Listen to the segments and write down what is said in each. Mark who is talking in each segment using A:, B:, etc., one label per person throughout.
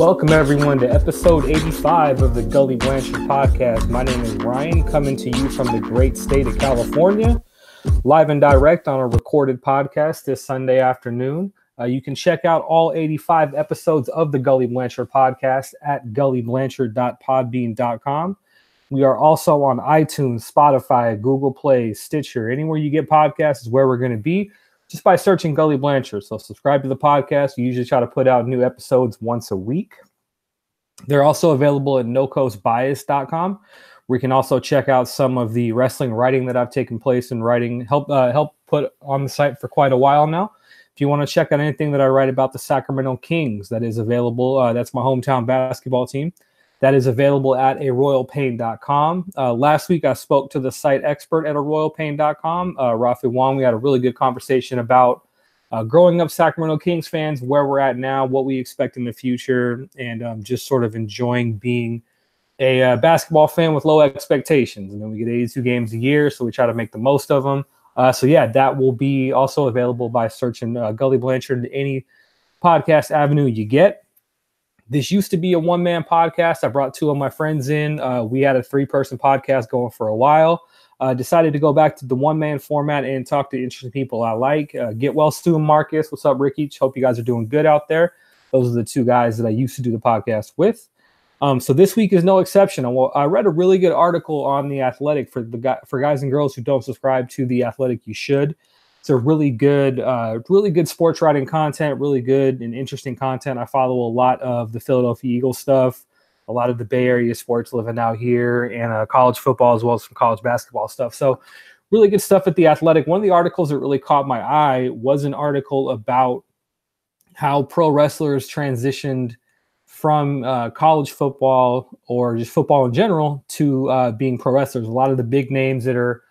A: Welcome everyone to episode 85 of the Gully Blanchard podcast. My name is Ryan, coming to you from the great state of California, live and direct on a recorded podcast this Sunday afternoon. You can check out all 85 episodes of the Gully Blanchard podcast at gullyblanchard.podbean.com. We are also on iTunes, Spotify, Google Play, Stitcher. Anywhere you get podcasts is where we're going to be, just by searching Gully Blanchard. So subscribe to the podcast. We usually try to put out new episodes once a week. They're also available at nocoastbias.com, where you can also check out some of the wrestling writing that I've taken place in writing, help put on the site for quite a while now. If you want to check out anything that I write about the Sacramento Kings, that is available. That's my hometown basketball team. That is available at aroyalpain.com. Last week, I spoke to the site expert at aroyalpain.com, Rafi Wong. We had a really good conversation about growing up Sacramento Kings fans, where we're at now, what we expect in the future, and just sort of enjoying being a basketball fan with low expectations. And then we get 82 games a year, so we try to make the most of them. That will be also available by searching Gully Blanchard in any podcast avenue you get. This used to be a one-man podcast. I brought two of my friends in. We had a three-person podcast going for a while. Decided to go back to the one-man format and talk to interesting people I like. Get well soon, Marcus. What's up, Ricky? Hope you guys are doing good out there. Those are the two guys that I used to do the podcast with. So this week is no exception. I read a really good article on The Athletic for guys and girls who don't subscribe to The Athletic. You should. It's a really good sports writing content, really good and interesting content. I follow a lot of the Philadelphia Eagles stuff, a lot of the Bay Area sports living out here, and college football as well as some college basketball stuff. So really good stuff at The Athletic. One of the articles that really caught my eye was an article about how pro wrestlers transitioned from college football or just football in general to being pro wrestlers. A lot of the big names that are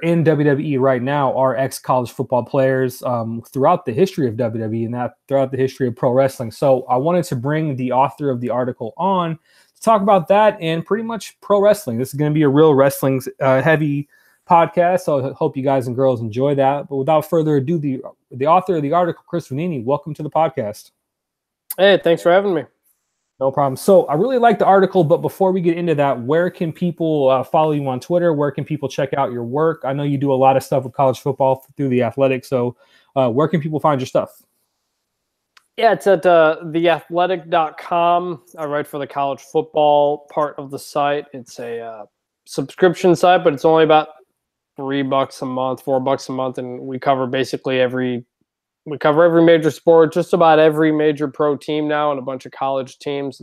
A: in WWE right now are ex-college football players throughout the history of WWE and throughout the history of pro wrestling. So I wanted to bring the author of the article on to talk about that and pretty much pro wrestling. This is going to be a real wrestling heavy podcast, so I hope you guys and girls enjoy that. But without further ado, the author of the article, Chris Vannini, welcome to the podcast.
B: Hey, thanks for having me.
A: No problem. So I really like the article, but before we get into that, where can people follow you on Twitter? Where can people check out your work? I know you do a lot of stuff with college football through The Athletic. So where can people find your stuff?
B: Yeah, it's at theathletic.com. I write for the college football part of the site. It's a subscription site, but it's only about $3 a month, $4 a month, and we cover basically every major sport, just about every major pro team now, and a bunch of college teams.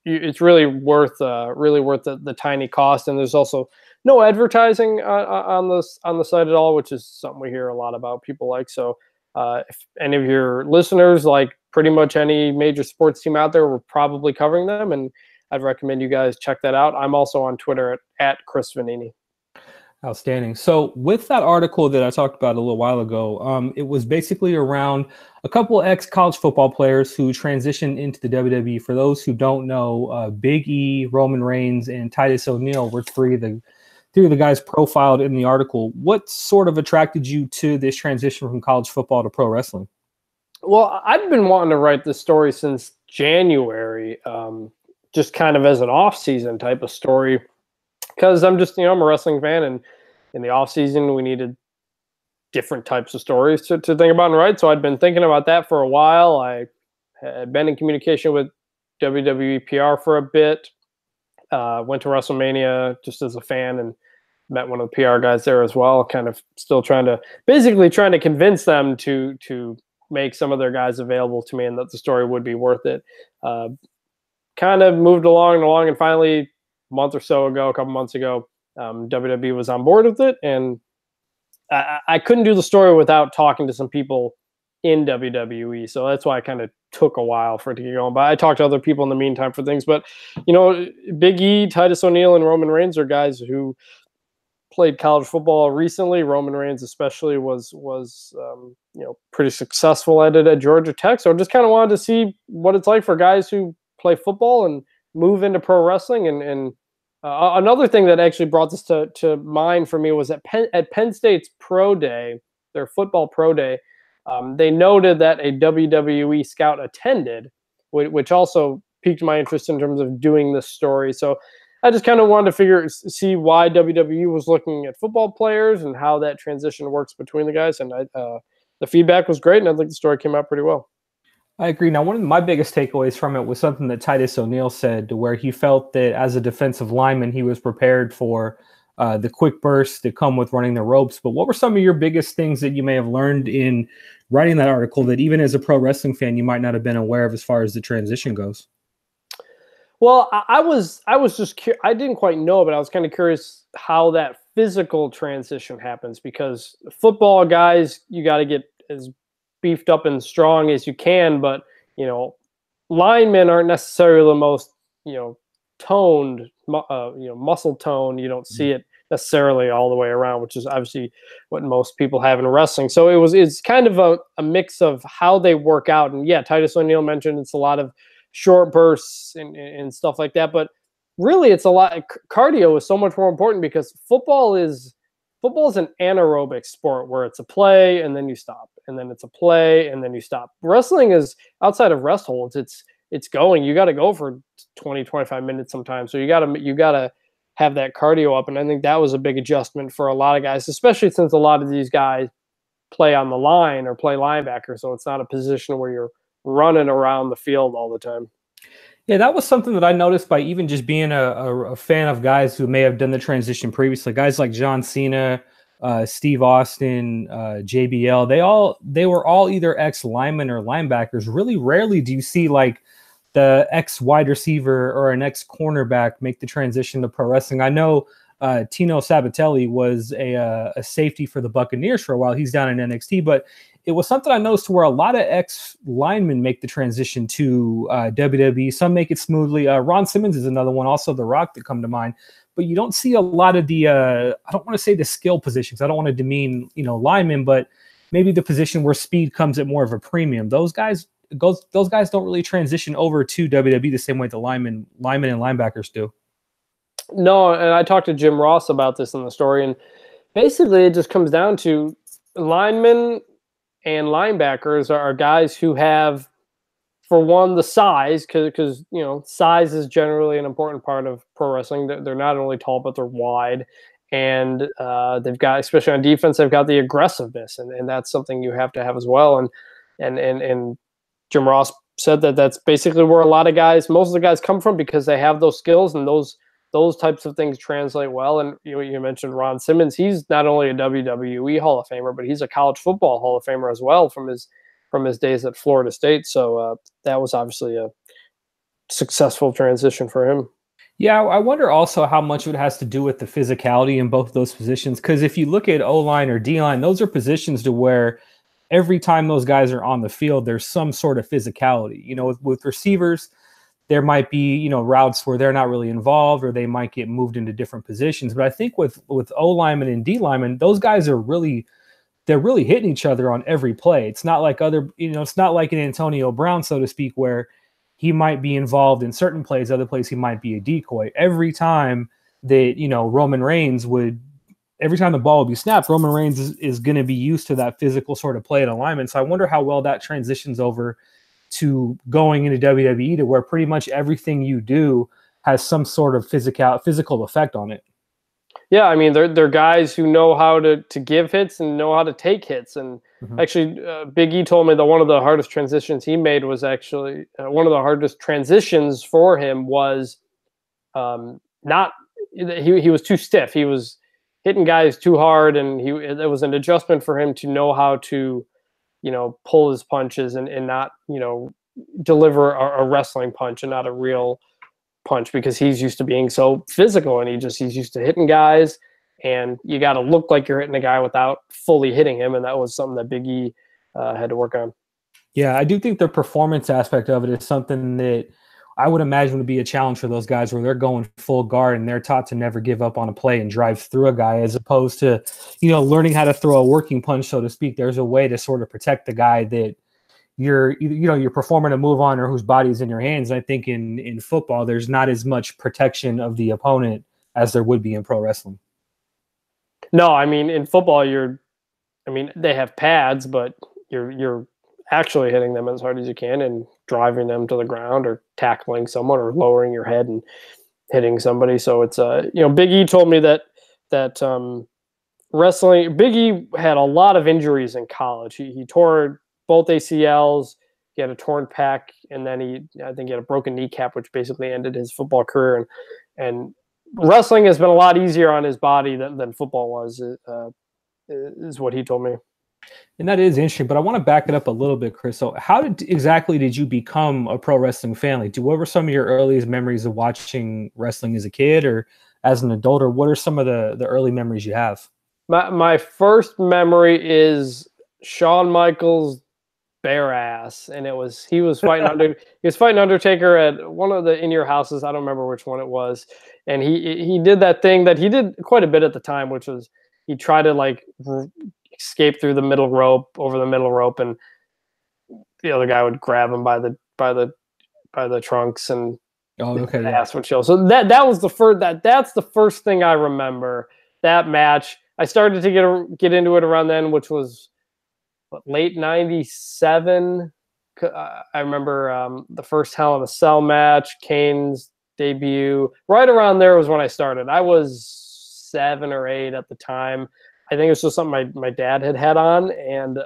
B: It's really worth the tiny cost, and there's also no advertising on the site at all, which is something we hear a lot about people like. So if any of your listeners like pretty much any major sports team out there, we're probably covering them, and I'd recommend you guys check that out. I'm also on Twitter at Chris Vannini.
A: Outstanding. So with that article that I talked about a little while ago, it was basically around a couple of ex-college football players who transitioned into the WWE. For those who don't know, Big E, Roman Reigns, and Titus O'Neil were three of the guys profiled in the article. What sort of attracted you to this transition from college football to pro wrestling?
B: Well, I've been wanting to write this story since January, just kind of as an off-season type of story. Because I'm a wrestling fan, and in the off season we needed different types of stories to think about and write. So I'd been thinking about that for a while. I had been in communication with WWE PR for a bit. Went to WrestleMania just as a fan and met one of the PR guys there as well. Kind of still trying to convince them to make some of their guys available to me and that the story would be worth it. Kind of moved along, and finally, a couple months ago, WWE was on board with it, and I couldn't do the story without talking to some people in WWE. So that's why it kind of took a while for it to get going. But I talked to other people in the meantime for things. But, Big E, Titus O'Neil, and Roman Reigns are guys who played college football recently. Roman Reigns especially was pretty successful at it at Georgia Tech. So I just kind of wanted to see what it's like for guys who play football and move into pro wrestling. And another thing that actually brought this to mind for me was at Penn State's pro day, their football pro day, they noted that a WWE scout attended which also piqued my interest in terms of doing this story. So I just kind of wanted to see why WWE was looking at football players and how that transition works between the guys. And the feedback was great, and I think the story came out pretty well.
A: I agree. Now, one of my biggest takeaways from it was something that Titus O'Neil said, to where he felt that as a defensive lineman, he was prepared for the quick bursts that come with running the ropes. But what were some of your biggest things that you may have learned in writing that article that even as a pro wrestling fan, you might not have been aware of as far as the transition goes?
B: Well, I was just I didn't quite know, but I was kind of curious how that physical transition happens, because football guys, you got to get as beefed up and strong as you can, but linemen aren't necessarily the most toned, muscle tone. You don't see it necessarily all the way around, which is obviously what most people have in wrestling. So it's kind of a mix of how they work out. And yeah, Titus O'Neil mentioned it's a lot of short bursts and stuff like that, but really it's a lot. Cardio is so much more important, because football is an anaerobic sport where it's a play and then you stop, and then it's a play and then you stop. Wrestling is, outside of rest holds, it's going. You got to go for 20, 25 minutes sometimes. So you got to have that cardio up. And I think that was a big adjustment for a lot of guys, especially since a lot of these guys play on the line or play linebacker. So it's not a position where you're running around the field all the time.
A: Yeah, that was something that I noticed by even just being a fan of guys who may have done the transition previously. Guys like John Cena, Steve Austin, JBL, they were all either ex-linemen or linebackers. Really rarely do you see like the ex-wide receiver or an ex-cornerback make the transition to pro wrestling. I know Tino Sabatelli was a safety for the Buccaneers for a while. He's down in NXT, but it was something I noticed where a lot of ex-linemen make the transition to WWE. Some make it smoothly. Ron Simmons is another one, also The Rock, that come to mind. But you don't see a lot of the, I don't want to say the skill positions. I don't want to demean, linemen, but maybe the position where speed comes at more of a premium. Those guys don't really transition over to WWE the same way the linemen and linebackers do.
B: No, and I talked to Jim Ross about this in the story, and basically it just comes down to linemen and linebackers are guys who have, for one, the size, because size is generally an important part of pro wrestling. They're not only tall, but they're wide, and they've got, especially on defense, they've got the aggressiveness, and that's something you have to have as well. And Jim Ross said that that's basically where most of the guys come from, because they have those skills, and those types of things translate well. And you mentioned Ron Simmons. He's not only a WWE Hall of Famer, but he's a college football Hall of Famer as well from his days at Florida State. So that was obviously a successful transition for him.
A: Yeah, I wonder also how much of it has to do with the physicality in both of those positions. Because if you look at O-line or D-line, those are positions to where every time those guys are on the field, there's some sort of physicality. With receivers, there might be, routes where they're not really involved, or they might get moved into different positions. But I think with O linemen and D linemen, those guys they're really hitting each other on every play. It's not like it's not like an Antonio Brown, so to speak, where he might be involved in certain plays, other plays he might be a decoy. Every time that, every time the ball would be snapped, Roman Reigns is going to be used to that physical sort of play at alignment. So I wonder how well that transitions over to going into WWE, to where pretty much everything you do has some sort of physical effect on it.
B: Yeah, I mean, they're guys who know how to give hits and know how to take hits. And actually, Big E told me that one of the hardest transitions he made was actually one of the hardest transitions for him was he was too stiff. He was hitting guys too hard, and it was an adjustment for him to know how to pull his punches and not, deliver a wrestling punch and not a real punch, because he's used to being so physical, and he's used to hitting guys, and you got to look like you're hitting a guy without fully hitting him. And that was something that Big E had to work on.
A: Yeah, I do think the performance aspect of it is something that I would imagine would be a challenge for those guys, where they're going full guard and they're taught to never give up on a play and drive through a guy, as opposed to, learning how to throw a working punch, so to speak. There's a way to sort of protect the guy that you're performing a move on, or whose body's in your hands. And I think in football, there's not as much protection of the opponent as there would be in pro wrestling.
B: No, I mean, in football, they have pads, but you're actually hitting them as hard as you can and driving them to the ground or tackling someone or lowering your head and hitting somebody. So it's Big E told me that wrestling. Big E had a lot of injuries in college. He tore both ACLs. He had a torn pec, and then I think he had a broken kneecap, which basically ended his football career. And wrestling has been a lot easier on his body than football was, is what he told me.
A: And that is interesting, but I want to back it up a little bit, Chris. So how exactly did you become a pro wrestling fan? Like, what were some of your earliest memories of watching wrestling as a kid or as an adult, or what are some of the early memories you have?
B: My first memory is Shawn Michaels' bare ass, and he was fighting Undertaker at one of the In Your Houses. I don't remember which one it was, and he did that thing that he did quite a bit at the time, which was he tried to escape through the middle rope, over the middle rope, and the other guy would grab him by the trunks, and the ass would show. So that was the first that's the first thing I remember. That match, I started to get into it around then, which was late '97. I remember the first Hell in a Cell match, Kane's debut. Right around there was when I started. I was 7 or 8 at the time. I think it was just something my dad had on, and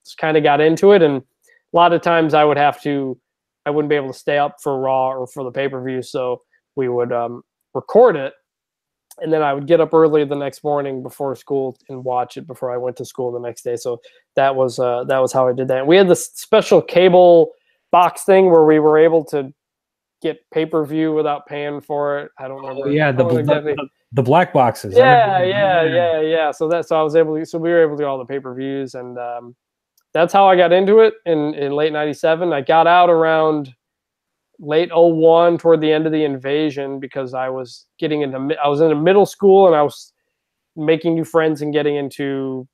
B: just kind of got into it. And a lot of times I wouldn't be able to stay up for Raw or for the pay-per-view, so we would record it, and then I would get up early the next morning before school and watch it before I went to school the next day. So that was how I did that. And we had this special cable box thing where we were able to get pay-per-view without paying for it. I don't remember.
A: Oh, yeah, the black boxes.
B: Yeah. So we were able to do all the pay-per-views, and that's how I got into it in late '97. I got out around late '01, toward the end of the invasion, because I was in a middle school, and I was making new friends and getting into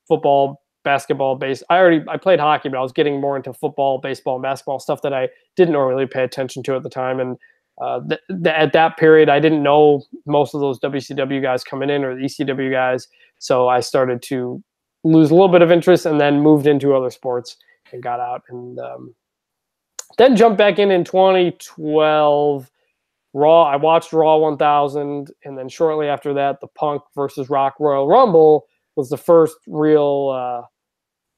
B: football, basketball, I played hockey, but I was getting more into football, baseball, and basketball, stuff that I didn't really pay attention to at the time. And at that period, I didn't know most of those WCW guys coming in or the ECW guys. So I started to lose a little bit of interest, and then moved into other sports and got out, and then jumped back in 2012. Raw. I watched Raw 1000, and then shortly after that, the Punk versus Rock Royal Rumble was the first real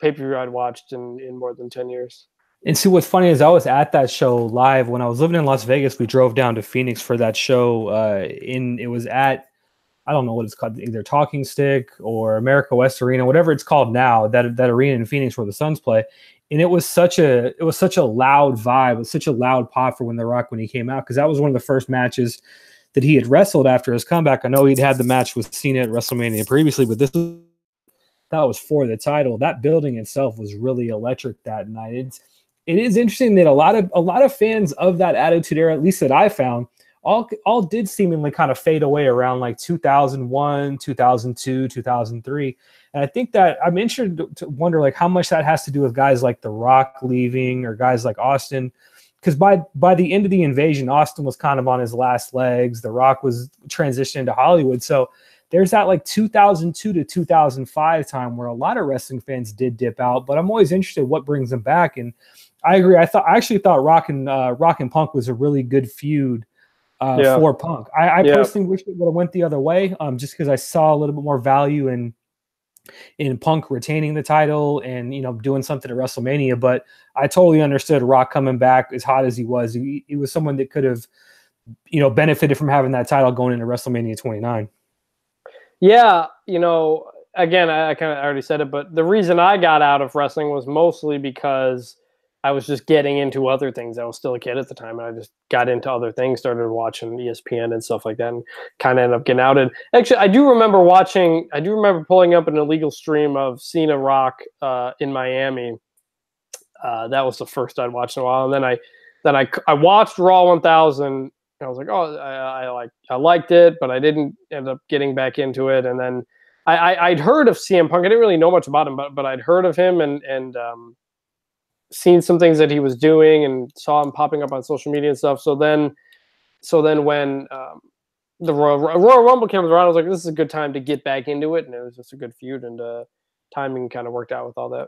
B: pay-per-view I'd watched in more than 10 years.
A: And see, what's funny is I was at that show live when I was living in Las Vegas. We drove down to Phoenix for that show. It was at, I don't know what it's called, either Talking Stick or America West Arena, whatever it's called now. That arena in Phoenix where the Suns play, and it was such a loud vibe. It was such a loud pop for The Rock when he came out, because that was one of the first matches that he had wrestled after his comeback. I know he'd had the match with Cena at WrestleMania previously, but that was for the title. That building itself was really electric that night. It is interesting that a lot of fans of that Attitude Era, at least that I found, all did seemingly kind of fade away around like 2001, 2002, 2003. And I think that I'm interested to wonder like how much that has to do with guys like The Rock leaving or guys like Austin. Because by the end of the invasion, Austin was kind of on his last legs. The Rock was transitioning to Hollywood. So there's that like 2002 to 2005 time where a lot of wrestling fans did dip out. But I'm always interested in what brings them back. And I agree. I actually thought Rock and Punk was a really good feud for Punk. I personally wish it would have went the other way, just because I saw a little bit more value in Punk retaining the title and doing something at WrestleMania. But I totally understood Rock coming back as hot as he was. He was someone that could have benefited from having that title going into WrestleMania 29.
B: Yeah, again, I kind of already said it, but the reason I got out of wrestling was mostly because I was just getting into other things. I was still a kid at the time, and I just got into other things, started watching ESPN and stuff like that, and kind of ended up getting out. And actually, I do remember pulling up an illegal stream of Cena Rock in Miami. That was the first I'd watched in a while. And then I watched Raw 1000, and I was like, oh, I liked it, but I didn't end up getting back into it. And then I'd heard of CM Punk. I didn't really know much about him, but I'd heard of him and seen some things that he was doing and saw him popping up on social media and stuff. So then when the Royal Rumble came around, I was like, this is a good time to get back into it. And it was just a good feud, and timing kind of worked out with all that.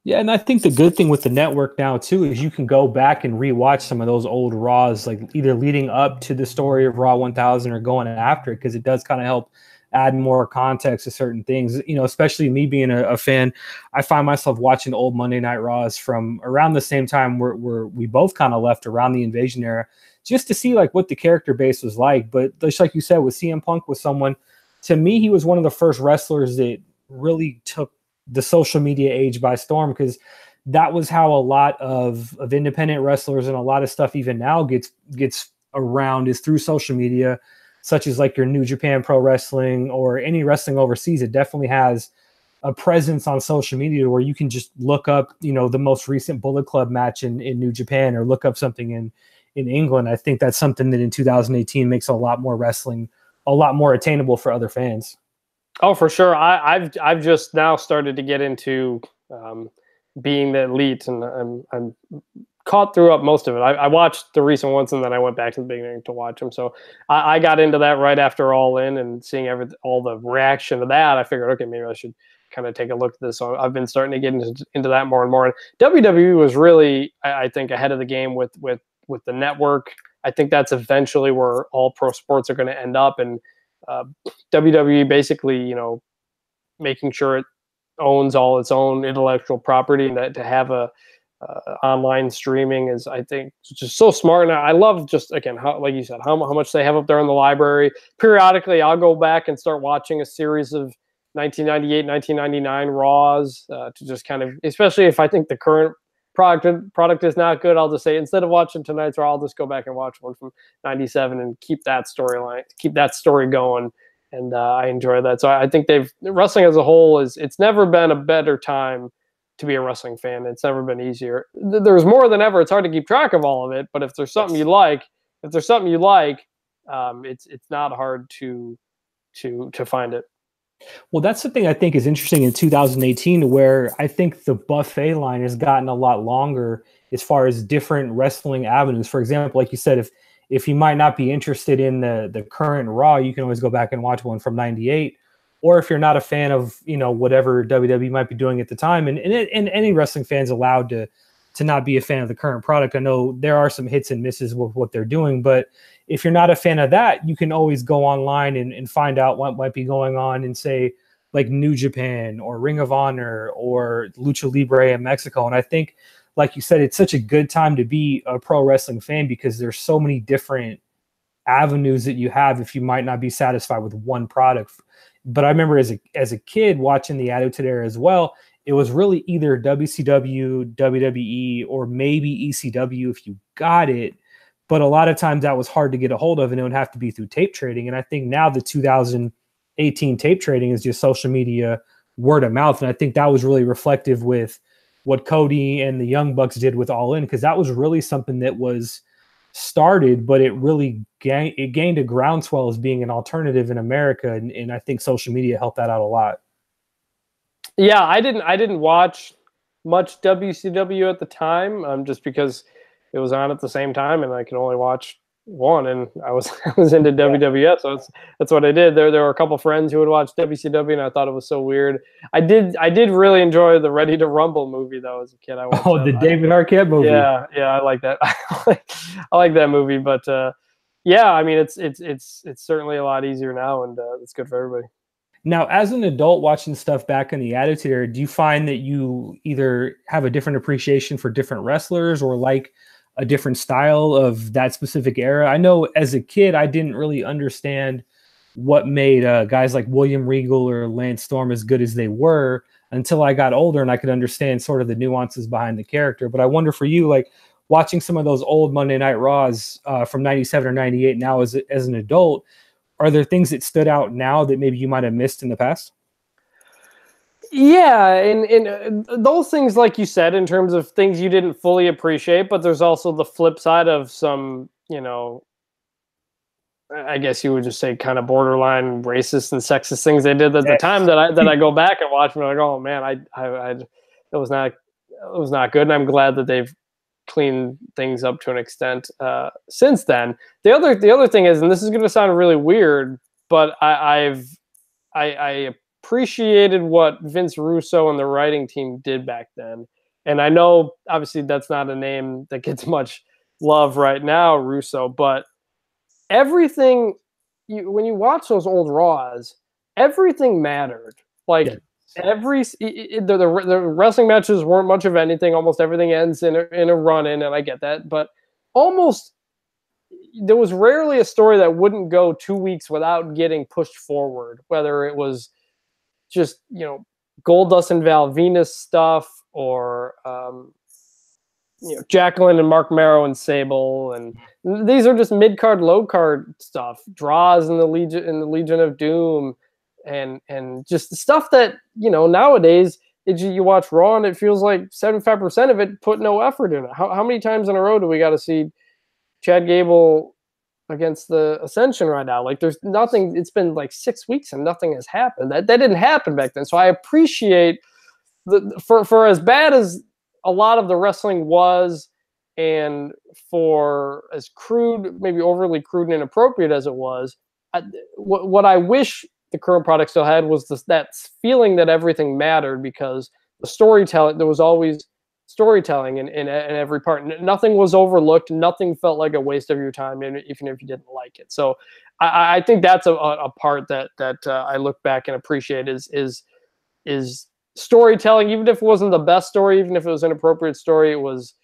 A: Yeah, and I think the good thing with the network now too is you can go back and rewatch some of those old Raws, like either leading up to the story of Raw 1000 or going after it, because it does kind of help add more context to certain things. You know, especially me being a fan, I find myself watching old Monday Night Raws from around the same time where we both kind of left around the Invasion era, just to see like what the character base was like. But just like you said, with CM Punk was someone, to me, he was one of the first wrestlers that really took the social media age by storm, because that was how a lot of independent wrestlers and a lot of stuff even now gets around, is through social media, such as like your New Japan Pro Wrestling or any wrestling overseas. It definitely has a presence on social media where you can just look up, you know, the most recent Bullet Club match in New Japan, or look up something in England. I think that's something that in 2018 makes a lot more wrestling a lot more attainable for other fans.
B: Oh, for sure. I've just now started to get into being the elite, and I'm caught throughout most of it. I watched the recent ones, and then I went back to the beginning to watch them. So I got into that right after All In, and seeing all the reaction to that, I figured, okay, maybe I should kind of take a look at this. So I've been starting to get into that more and more. And WWE was really, I think, ahead of the game with the network. I think that's eventually where all pro sports are going to end up, and WWE basically, you know, making sure it owns all its own intellectual property, and that to have a online streaming is, I think, just so smart. And I love just, again, how, like you said, how much they have up there in the library. Periodically, I'll go back and start watching a series of 1998, 1999 Raws to just kind of, especially if I think the current product is not good, I'll just say, instead of watching tonight's Raw, I'll just go back and watch one from 97 and keep that story going. And I enjoy that. So I think wrestling as a whole it's never been a better time to be a wrestling fan. It's never been easier. There's more than ever. It's hard to keep track of all of it, but if there's something you like, it's not hard to find it.
A: Well, that's the thing I think is interesting in 2018, where I think the buffet line has gotten a lot longer as far as different wrestling avenues. For example, like you said, if you might not be interested in the current Raw, you can always go back and watch one from '98. Or if you're not a fan of, you know, whatever WWE might be doing at the time, and any wrestling fan's allowed to not be a fan of the current product. I know there are some hits and misses with what they're doing, but if you're not a fan of that, you can always go online and find out what might be going on in, say, like New Japan or Ring of Honor or Lucha Libre in Mexico. And I think, like you said, it's such a good time to be a pro wrestling fan, because there's so many different avenues that you have if you might not be satisfied with one product. But I remember as a kid watching the Attitude Era as well, it was really either WCW, WWE, or maybe ECW if you got it. But a lot of times that was hard to get a hold of, and it would have to be through tape trading. And I think now the 2018 tape trading is just social media, word of mouth. And I think that was really reflective with what Cody and the Young Bucks did with All In, because that was really something that was started, but it really gained a groundswell as being an alternative in America. And I think social media helped that out a lot.
B: Yeah, I didn't watch much WCW at the time, just because it was on at the same time, and I could only watch one, and I was into WWF, so that's what I did. There were a couple friends who would watch WCW, and I thought it was so weird. I did really enjoy the Ready to Rumble movie though as a kid.
A: David Arquette movie.
B: Yeah, I like that. I like that movie, but yeah, I mean it's certainly a lot easier now, and it's good for everybody.
A: Now, as an adult watching stuff back in the Attitude Era, do you find that you either have a different appreciation for different wrestlers, or like a different style of that specific era? I know as a kid, I didn't really understand what made guys like William Regal or Lance Storm as good as they were until I got older and I could understand sort of the nuances behind the character. But I wonder for you, like watching some of those old Monday Night Raws from 97 or 98 now as an adult, are there things that stood out now that maybe you might have missed in the past?
B: Yeah, and those things, like you said, in terms of things you didn't fully appreciate, but there's also the flip side of some, you know, I guess you would just say kind of borderline racist and sexist things they did at the time that I go back and watch and I'm like, oh man, it was not good, and I'm glad that they've cleaned things up to an extent since then. The other thing is, and this is going to sound really weird, but I appreciated what Vince Russo and the writing team did back then. And I know obviously that's not a name that gets much love right now, Russo, but everything when you watch those old Raws, everything mattered. Like the wrestling matches weren't much of anything. Almost everything ends in a run-in, and I get that. But almost there was rarely a story that wouldn't go 2 weeks without getting pushed forward, whether it was just, Goldust and Val Venus stuff, or Jacqueline and Mark Marrow and Sable, and these are just mid card, low card stuff. Draws in the Legion of Doom, and just stuff that nowadays you watch Raw and it feels like 75% of it put no effort in it. How many times in a row do we got to see Chad Gable against the Ascension right now? Like, there's nothing. It's been like 6 weeks and nothing has happened. That didn't happen back then. So I appreciate for as bad as a lot of the wrestling was, and for as crude, maybe overly crude and inappropriate as it was, what I wish the current product still had was that feeling that everything mattered, because the storytelling, there was always storytelling in every part. Nothing was overlooked. Nothing felt like a waste of your time, even if you didn't like it. So I think that's a part that I look back and appreciate is storytelling. Even if it wasn't the best story, even if it was an appropriate story, it was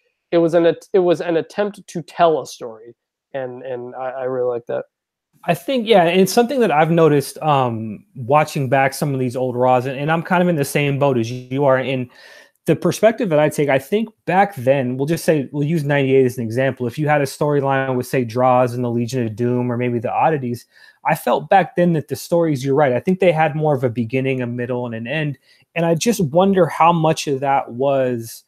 B: an attempt to tell a story, and I really like that.
A: I think, yeah, it's something that I've noticed watching back some of these old Raws, and I'm kind of in the same boat as you are. In the perspective that I take, I think back then, we'll use 98 as an example. If you had a storyline with, say, Draws and the Legion of Doom, or maybe the Oddities, I felt back then that the stories, you're right, I think they had more of a beginning, a middle, and an end. And I just wonder how much of that was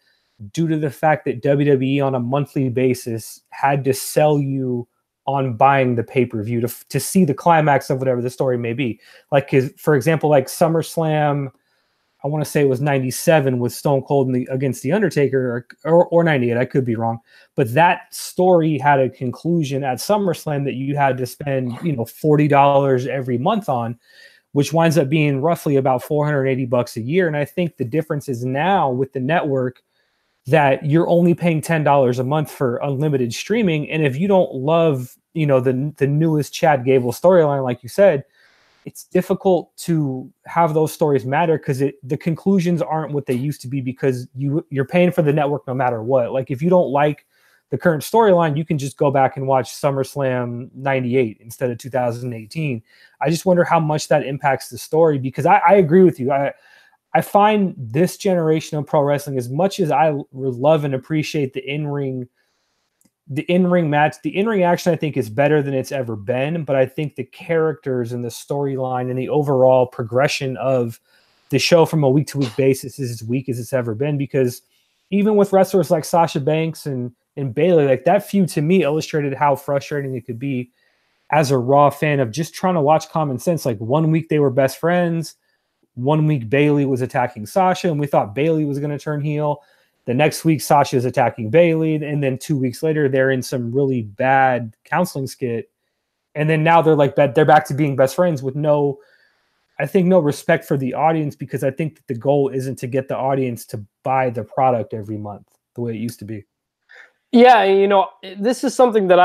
A: due to the fact that WWE on a monthly basis had to sell you on buying the pay-per-view to see the climax of whatever the story may be. Like, for example, like SummerSlam, I want to say it was 97 with Stone Cold against The Undertaker, or 98, I could be wrong. But that story had a conclusion at SummerSlam that you had to spend, $40 every month on, which winds up being roughly about $480 a year. And I think the difference is now with the network that you're only paying $10 a month for unlimited streaming. And if you don't love, the newest Chad Gable storyline, like you said, it's difficult to have those stories matter, because the conclusions aren't what they used to be, because you're paying for the network no matter what. Like, if you don't like the current storyline, you can just go back and watch SummerSlam 98 instead of 2018. I just wonder how much that impacts the story, because I agree with you. I find this generation of pro wrestling, as much as I love and appreciate the in-ring match, the in-ring action, I think, is better than it's ever been. But I think the characters and the storyline and the overall progression of the show from a week-to-week basis is as weak as it's ever been. Because even with wrestlers like Sasha Banks and Bayley, like, that feud to me illustrated how frustrating it could be as a Raw fan of just trying to watch common sense. Like, 1 week they were best friends. 1 week Bayley was attacking Sasha, and we thought Bayley was going to turn heel. The next week, Sasha is attacking Bayley, and then 2 weeks later, they're in some really bad counseling skit. And then now they're back to being best friends with no respect for the audience, because I think that the goal isn't to get the audience to buy the product every month the way it used to be.
B: Yeah, this is something that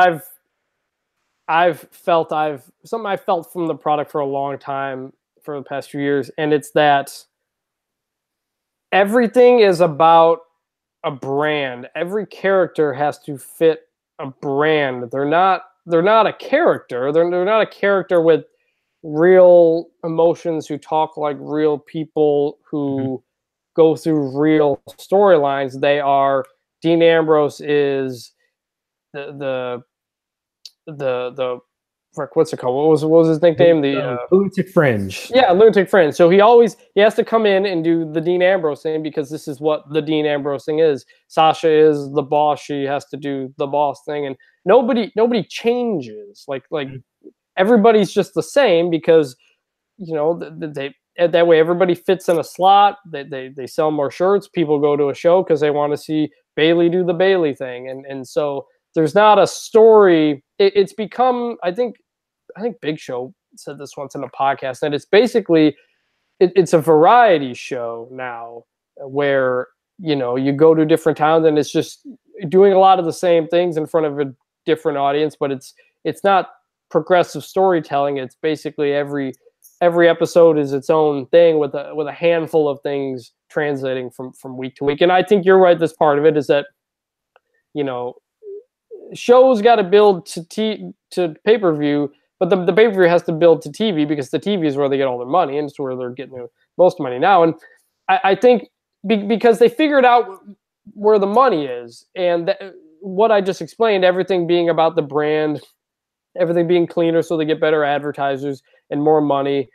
B: I've felt from the product for a long time, for the past few years, and it's that everything is about a brand. Every character has to fit a brand. They're not a character. They're not a character with real emotions, who talk like real people, who go through real storylines. They are Dean Ambrose is the what's it called? What was his nickname? The
A: Lunatic Fringe.
B: Yeah, Lunatic Fringe. So he has to come in and do the Dean Ambrose thing, because this is what the Dean Ambrose thing is. Sasha is the boss. She has to do the boss thing, and nobody changes. Like everybody's just the same, because they that way everybody fits in a slot. They sell more shirts. People go to a show because they want to see Bayley do the Bayley thing, and so there's not a story. It's become, I think Big Show said this once in a podcast, that it's basically it's a variety show now, where you go to different towns and it's just doing a lot of the same things in front of a different audience, but it's not progressive storytelling. It's basically every episode is its own thing with a handful of things translating from week to week. And I think you're right. This part of it is that, shows got to build to pay-per-view, but the pay-per-view has to build to TV, because the TV is where they get all their money, and it's where they're getting the most money now. And I think because they figured out where the money is, and what I just explained, everything being about the brand, everything being cleaner so they get better advertisers and more money.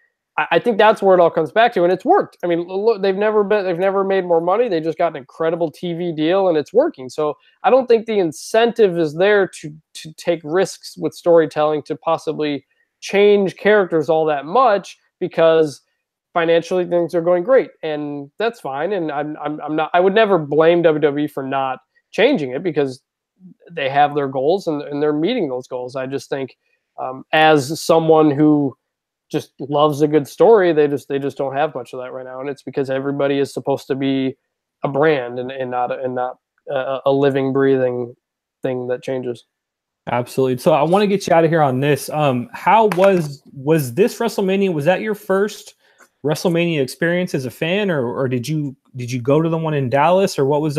B: I think that's where it all comes back to, and it's worked. I mean, look, they've never made more money. They just got an incredible TV deal, and it's working. So I don't think the incentive is there to take risks with storytelling to possibly change characters all that much, because financially things are going great, and that's fine. And I would never blame WWE for not changing it, because they have their goals and they're meeting those goals. I just think, as someone who just loves a good story, they just don't have much of that right now, and it's because everybody is supposed to be a brand and not a living, breathing thing that changes.
A: Absolutely. So I want to get you out of here on this. How was this WrestleMania? Was that your first WrestleMania experience as a fan, or did you go to the one in Dallas, or what was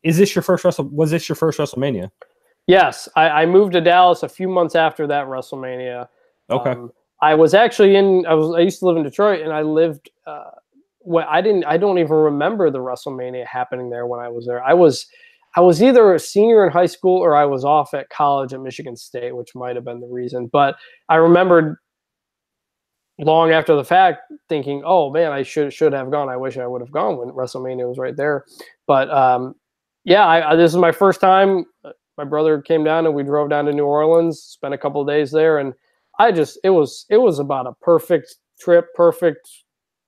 A: was this your first WrestleMania? Yes, I moved to Dallas a few months after that WrestleMania.
B: Okay. I was actually I used to live in Detroit, and I lived I don't even remember the WrestleMania happening there when I was there. I was either a senior in high school or I was off at college at Michigan State, which might have been the reason. But I remembered long after the fact thinking, oh man, I should have gone. I wish I would have gone when WrestleMania was right there. But this is my first time. My brother came down and we drove down to New Orleans, spent a couple of days there, and it was about a perfect trip, perfect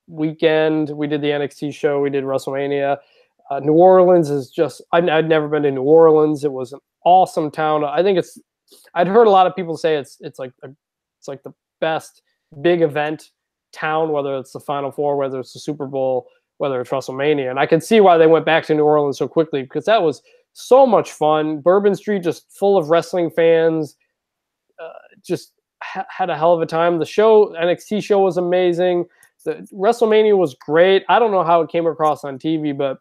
B: weekend. We did the NXT show, we did WrestleMania. New Orleans is just, I'd never been to New Orleans. It was an awesome town. I think I'd heard a lot of people say it's like the best big event town, whether it's the Final Four, whether it's the Super Bowl, whether it's WrestleMania. And I can see why they went back to New Orleans so quickly, because that was so much fun. Bourbon Street just full of wrestling fans, just had a hell of a time. The NXT show was amazing. The WrestleMania was great. I don't know how it came across on TV, but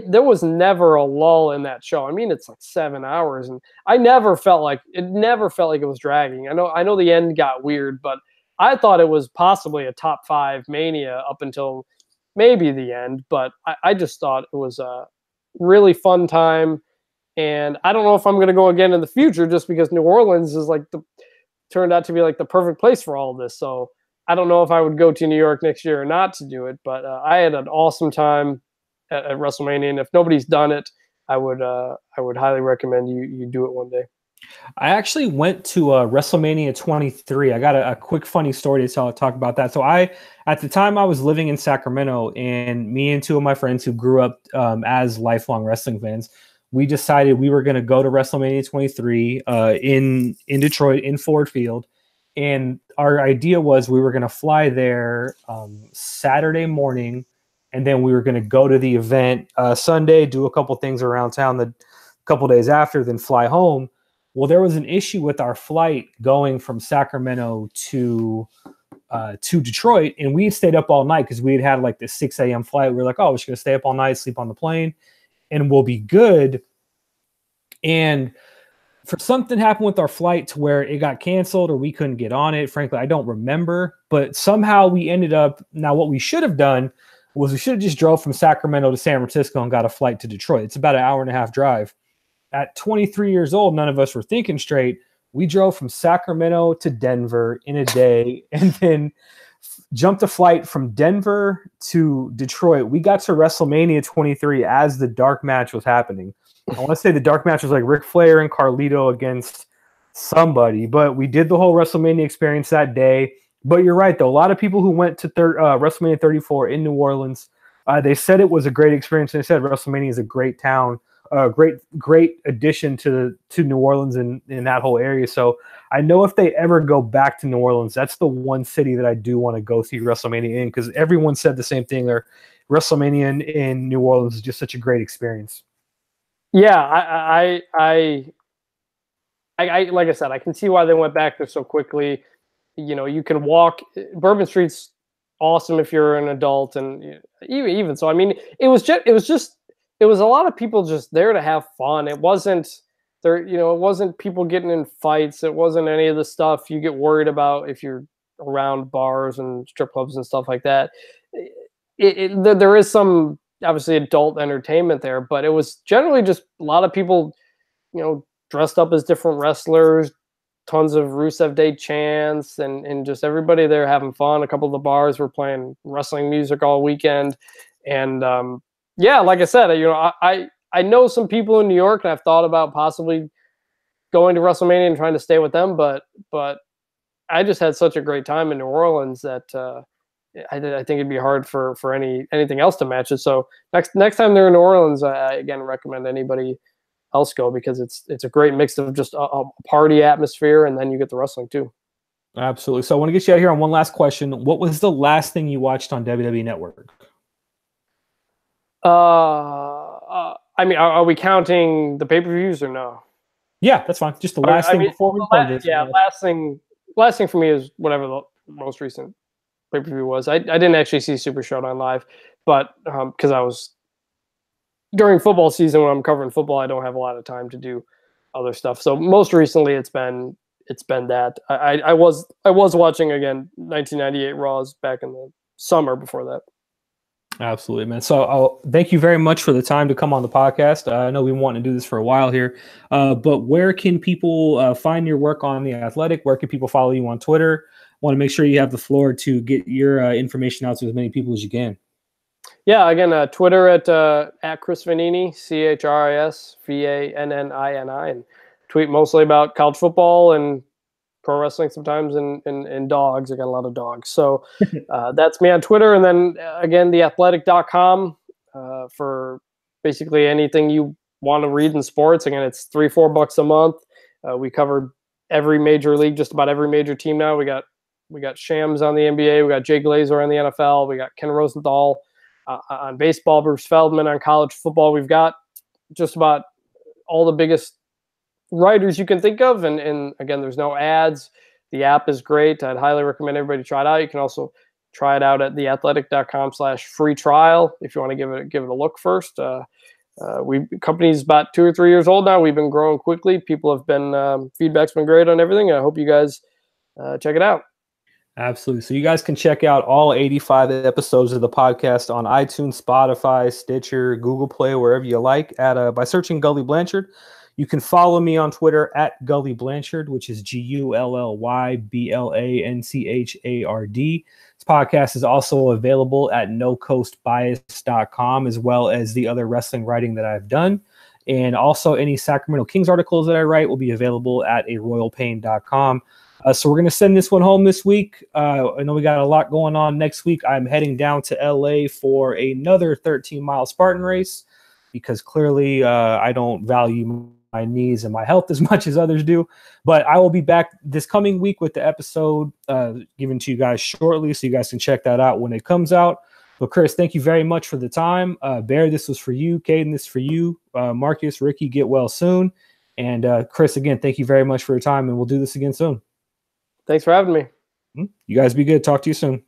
B: there was never a lull in that show. I mean, it's like 7 hours, and I never felt like it was dragging. I know the end got weird, but I thought it was possibly a top 5 Mania up until maybe the end. But I just thought it was a really fun time, and I don't know if I'm going to go again in the future, just because New Orleans is turned out to be like the perfect place for all of this. So I don't know if I would go to New York next year or not to do it, but I had an awesome time at WrestleMania, and if nobody's done it, I would highly recommend you do it one day.
A: I actually went to WrestleMania 23. I got a quick funny story to talk about that. So at the time I was living in Sacramento, and me and 2 of my friends who grew up as lifelong wrestling fans, we decided we were going to go to WrestleMania 23 in Detroit, in Ford Field. And our idea was we were going to fly there Saturday morning, and then we were going to go to the event Sunday, do a couple things around town the couple days after, then fly home. Well, there was an issue with our flight going from Sacramento to Detroit, and we had stayed up all night because we had like the 6 a.m. flight. We were like, oh, we're just going to stay up all night, sleep on the plane, and we'll be good. And for something happened with our flight to where it got canceled or we couldn't get on it. Frankly, I don't remember, but somehow we ended up, now what we should have done was we should have just drove from Sacramento to San Francisco and got a flight to Detroit. It's about an hour-and-a-half drive. At 23 years old, none of us were thinking straight. We drove from Sacramento to Denver in a day, and then jumped a flight from Denver to Detroit. We got to WrestleMania 23 as the dark match was happening. I want to say the dark match was like Ric Flair and Carlito against somebody, but we did the whole WrestleMania experience that day. But you're right, though. A lot of people who went to WrestleMania 34 in New Orleans, they said it was a great experience. They said WrestleMania is a great town, great addition to New Orleans and in that whole area. So I know if they ever go back to New Orleans, that's the one city that I do want to go see WrestleMania in, because everyone said the same thing. WrestleMania in New Orleans is just such a great experience.
B: Yeah, I like I said, I can see why they went back there so quickly. You know, you can walk Bourbon Street's awesome if you're an adult, and even so, I mean, it was a lot of people just there to have fun. It wasn't there, you know, it wasn't people getting in fights. It wasn't any of the stuff you get worried about if you're around bars and strip clubs and stuff like that. There is some obviously adult entertainment there, but it was generally just a lot of people, you know, dressed up as different wrestlers, tons of Rusev Day chants, and just everybody there having fun. A couple of the bars were playing wrestling music all weekend. And yeah, like I said, you know, I know some people in New York, and I've thought about possibly going to WrestleMania and trying to stay with them, but I just had such a great time in New Orleans that I think it'd be hard for anything else to match it. So next time they're in New Orleans, I again recommend anybody else go, because it's a great mix of just a party atmosphere, and then you get the wrestling too.
A: Absolutely. So I want to get you out here on one last question. What was the last thing you watched on WWE Network?
B: I mean, are we counting the pay-per-views or no?
A: Yeah, that's fine. Just the last thing before we play this.
B: Yeah, last thing for me is whatever the most recent pay-per-view was. I didn't actually see Super Showdown live, but because I was during football season, when I'm covering football, I don't have a lot of time to do other stuff. So most recently, it's been that. I was watching again 1998 Raws back in the summer before that.
A: Absolutely, man. So thank you very much for the time to come on the podcast. I know we want to do this for a while here, but where can people find your work on The Athletic? Where can people follow you on Twitter? Want to make sure you have the floor to get your information out to as many people as you can.
B: Yeah, again, Twitter at Chris Vannini, ChrisVannini, and tweet mostly about college football and pro wrestling sometimes, and dogs. I got a lot of dogs. So that's me on Twitter. And then again, theathletic.com for basically anything you want to read in sports. Again, it's $3-4 a month. We covered every major league, just about every major team now. We got Shams on the NBA. We got Jay Glazer on the NFL. We got Ken Rosenthal on baseball, Bruce Feldman on college football. We've got just about all the biggest writers you can think of. And again, there's no ads. The app is great. I'd highly recommend everybody try it out. You can also try it out at theathletic.com/free trial if you want to give it a look first. Company's about 2 or 3 years old now. We've been growing quickly. People have been, feedback's been great on everything. I hope you guys check it out.
A: Absolutely. So you guys can check out all 85 episodes of the podcast on iTunes, Spotify, Stitcher, Google Play, wherever you like, by searching Gully Blanchard. You can follow me on Twitter at Gully Blanchard, which is GULLYBLANCHARD. This podcast is also available at nocoastbias.com, as well as the other wrestling writing that I've done. And also any Sacramento Kings articles that I write will be available at aroyalpain.com. So we're going to send this one home this week. I know we got a lot going on next week. I'm heading down to LA for another 13-mile Spartan race, because clearly I don't value my knees and my health as much as others do. But I will be back this coming week with the episode given to you guys shortly, so you guys can check that out when it comes out. But Chris, thank you very much for the time. Bear, this was for you. Caden, this is for you. Marcus, Ricky, get well soon. And Chris, again, thank you very much for your time, and we'll do this again soon.
B: Thanks for having me.
A: You guys be good. Talk to you soon.